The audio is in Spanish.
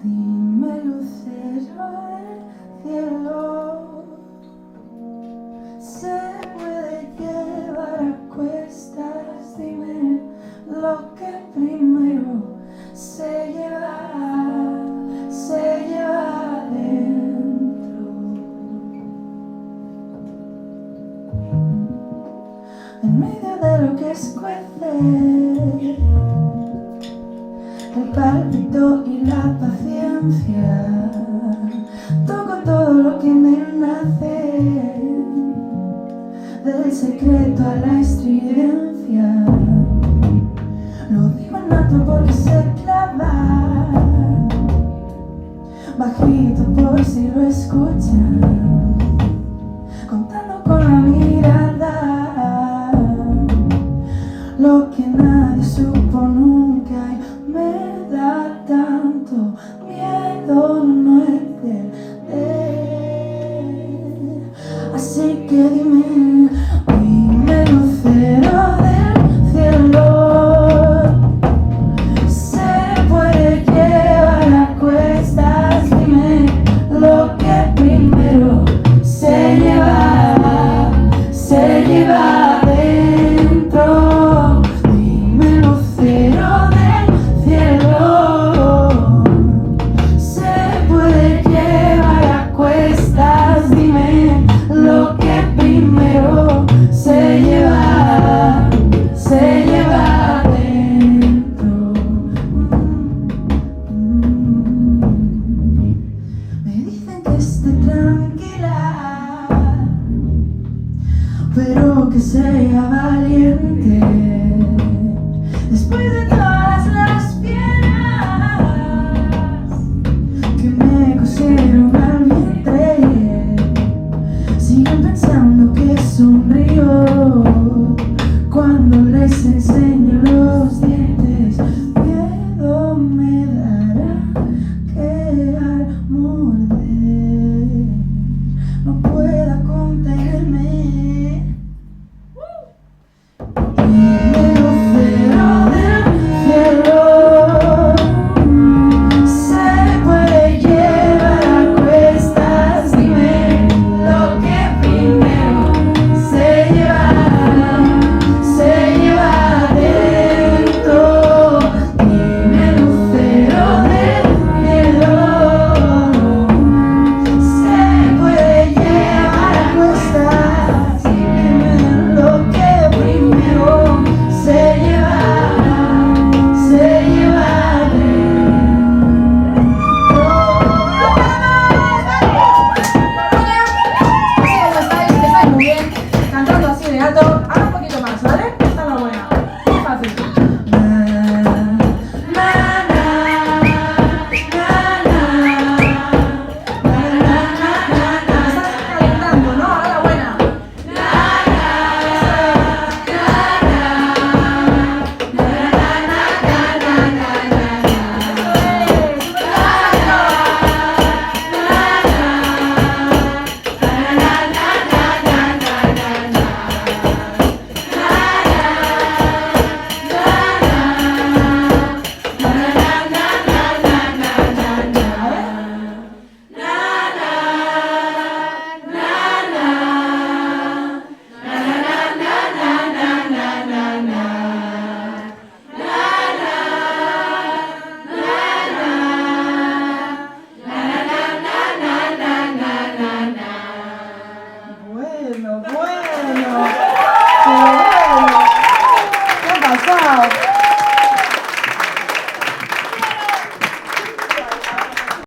Dime, lucero del cielo, se puede llevar a cuestas. Dime lo que primero se lleva adentro. En medio de lo que escuece el pálpito y la paciencia, toco todo lo que me nace, del secreto a la estridencia. Lo digo en alto porque se clava, bajito por si lo escuchan, contando con la mirada lo que nadie supo nunca.